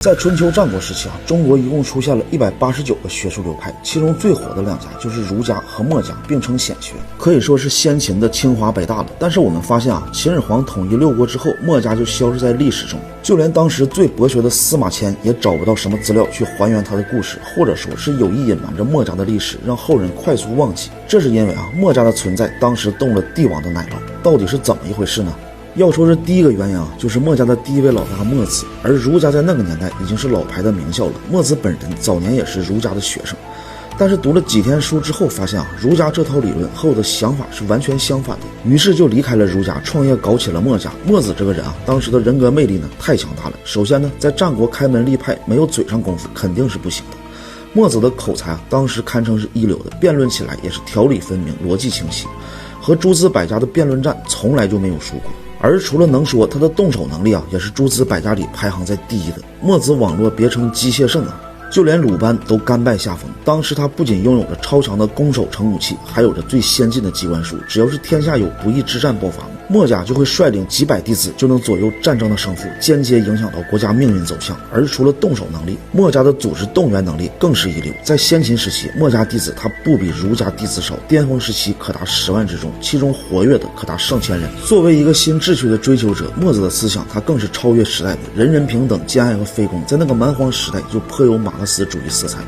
在春秋战国时期中国一共出现了189个学术流派，其中最火的两家就是儒家和墨家，并称显学，可以说是先秦的清华北大了。但是我们发现秦始皇统一六国之后，墨家就消失在历史中，就连当时最博学的司马迁也找不到什么资料去还原他的故事，或者说是有意隐瞒着墨家的历史，让后人快速忘记。这是因为墨家的存在当时动了帝王的奶酪，到底是怎么一回事呢？要说是第一个原因就是墨家的第一位老大墨子，而儒家在那个年代已经是老牌的名校了。墨子本人早年也是儒家的学生，但是读了几天书之后发现儒家这套理论和我的想法是完全相反的，于是就离开了儒家，创业搞起了墨家。墨子这个人当时的人格魅力呢太强大了。首先呢，在战国开门立派，没有嘴上功夫肯定是不行的。墨子的口才当时堪称是一流的，辩论起来也是条理分明，逻辑清晰，和诸子百家的辩论战从来就没有输过。而除了能说，他的动手能力也是诸子百家里排行在第一的。墨子网络别称机械圣就连鲁班都甘拜下风。当时他不仅拥有着超强的攻守成武器，还有着最先进的机关术。只要是天下有不义之战爆发，墨家就会率领几百弟子就能左右战争的胜负，间接影响到国家命运走向。而除了动手能力，墨家的组织动员能力更是一流。在先秦时期，墨家弟子他不比儒家弟子少，巅峰时期可达10万之众，其中活跃的可达上千人。作为一个新秩序的追求者，墨子的思想他更是超越时代的，人人平等、兼爱和非攻，在那个蛮荒时代就颇有马克思主义色彩。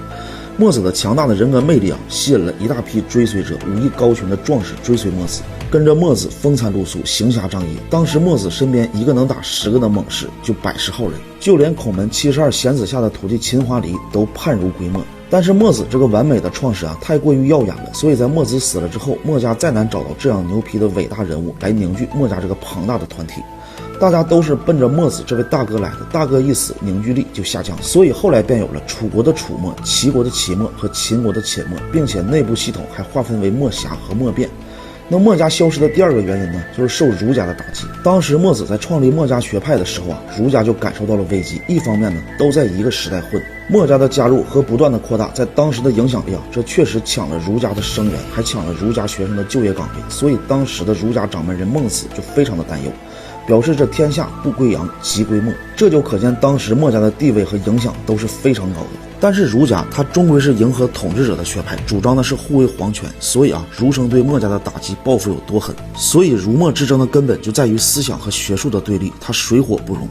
墨子的强大的人格魅力吸引了一大批追随者，武艺高群的壮士追随墨子，跟着墨子风餐露宿，行侠仗义。当时墨子身边一个能打10个的猛士就百10号人，就连孔门72贤子下的徒弟秦华离都判如归墨。但是墨子这个完美的创始太过于耀眼了，所以在墨子死了之后，墨家再难找到这样牛皮的伟大人物来凝聚墨家这个庞大的团体。大家都是奔着墨子这位大哥来的，大哥一死，凝聚力就下降，所以后来便有了楚国的楚墨、齐国的齐墨和秦国的秦墨，并且内部系统还划分为墨侠和墨辩。那墨家消失的第二个原因呢，就是受儒家的打击。当时墨子在创立墨家学派的时候儒家就感受到了危机。一方面呢，都在一个时代混，墨家的加入和不断的扩大，在当时的影响力这确实抢了儒家的生源，还抢了儒家学生的就业岗位。所以当时的儒家掌门人孟子就非常的担忧，表示这天下不归阳即归墨，这就可见当时墨家的地位和影响都是非常高的。但是儒家它终归是迎合统治者的学派，主张的是护卫皇权，所以儒生对墨家的打击报复有多狠。所以儒墨之争的根本就在于思想和学术的对立，它水火不容。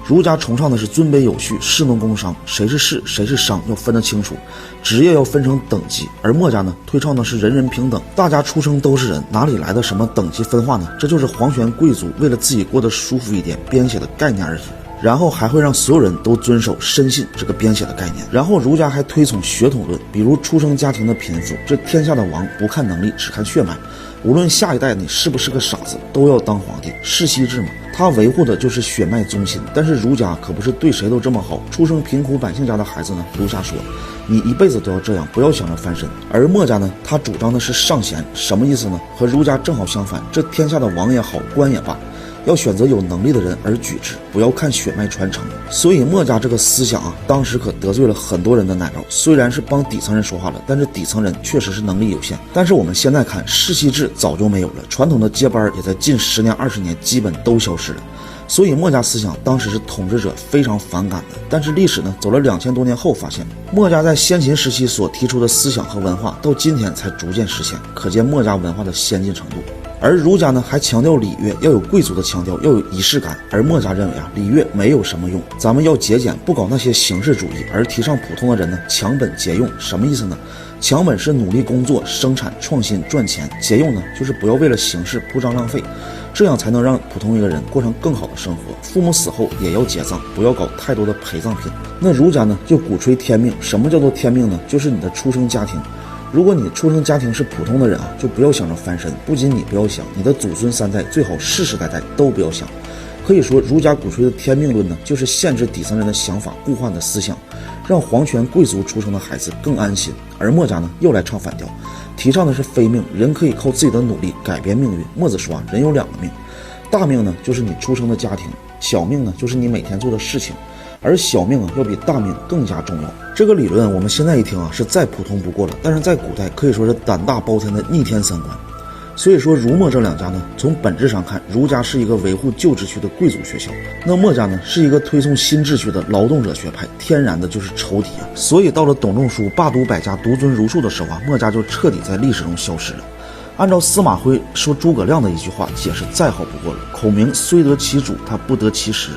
儒家崇尚的是尊卑有序，士农工商，谁是士谁是商要分得清楚，职业要分成等级。而墨家呢，推倡的是人人平等，大家出生都是人，哪里来的什么等级分化呢？这就是皇权贵族为了自己过得舒服一点编写的概念而已。然后还会让所有人都遵守深信这个编写的概念。然后儒家还推崇血统论，比如出生家庭的贫富，这天下的王不看能力只看血脉，无论下一代你是不是个傻子都要当皇帝，世袭制嘛，他维护的就是血脉宗亲。但是儒家可不是对谁都这么好，出生贫苦百姓家的孩子呢，儒家说你一辈子都要这样，不要想着翻身。而墨家呢，他主张的是上贤，什么意思呢？和儒家正好相反，这天下的王也好，官也罢，要选择有能力的人而举之，不要看血脉传承。所以墨家这个思想当时可得罪了很多人的奶酪。虽然是帮底层人说话了，但是底层人确实是能力有限。但是我们现在看，世袭制早就没有了，传统的接班也在近10年20年基本都消失了。所以墨家思想当时是统治者非常反感的。但是历史呢，走了2000多年后发现，墨家在先秦时期所提出的思想和文化到今天才逐渐实现，可见墨家文化的先进程度。而儒家呢，还强调礼乐，要有贵族的腔调，要有仪式感。而墨家认为礼乐没有什么用，咱们要节俭，不搞那些形式主义，而提倡普通的人呢强本节用。什么意思呢？强本是努力工作、生产、创新、赚钱；节用呢，就是不要为了形式铺张浪费，这样才能让普通一个人过上更好的生活。父母死后也要结葬，不要搞太多的陪葬品。那儒家呢，就鼓吹天命。什么叫做天命呢？就是你的出生家庭。如果你出生家庭是普通的人就不要想着翻身，不仅你不要想，你的祖孙3代最好世世代代都不要想。可以说儒家鼓吹的天命论呢，就是限制底层人的想法，固化的思想，让皇权贵族出生的孩子更安心。而墨家呢，又来唱反调，提倡的是非命，人可以靠自己的努力改变命运。墨子说人有2个命，大命呢就是你出生的家庭，小命呢就是你每天做的事情，而小命要比大命更加重要。这个理论我们现在一听是再普通不过了，但是在古代可以说是胆大包天的逆天三观。所以说儒墨这两家呢，从本质上看，儒家是一个维护旧秩序的贵族学校，那墨家呢是一个推崇新秩序的劳动者学派，天然的就是仇敌啊。所以到了董仲舒罢都百家，独尊儒术的时候啊，墨家就彻底在历史中消失了。按照司马徽说诸葛亮的一句话解释再好不过了，孔明虽得其主，他不得其时。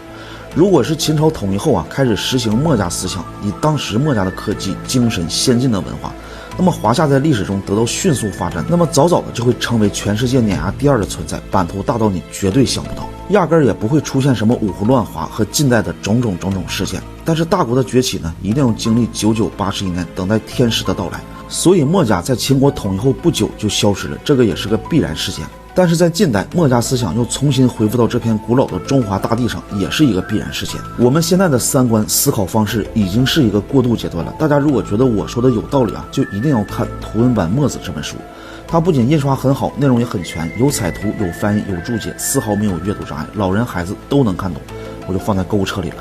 如果是秦朝统一后啊，开始实行墨家思想，以当时墨家的科技、精神、先进的文化，那么华夏在历史中得到迅速发展，那么早早的就会成为全世界碾压第2的存在，版图大到你绝对想不到，压根儿也不会出现什么五胡乱华和近代的种种事件。但是大国的崛起呢，一定要经历9981年，等待天时的到来。所以墨家在秦国统一后不久就消失了，这个也是个必然事件。但是在近代，墨家思想又重新恢复到这片古老的中华大地上，也是一个必然事件。我们现在的三观思考方式已经是一个过渡阶段了。大家如果觉得我说的有道理啊，就一定要看图文版《墨子》这本书。它不仅印刷很好，内容也很全，有彩图、有翻译、有注解，丝毫没有阅读障碍，老人孩子都能看懂。我就放在购物车里了。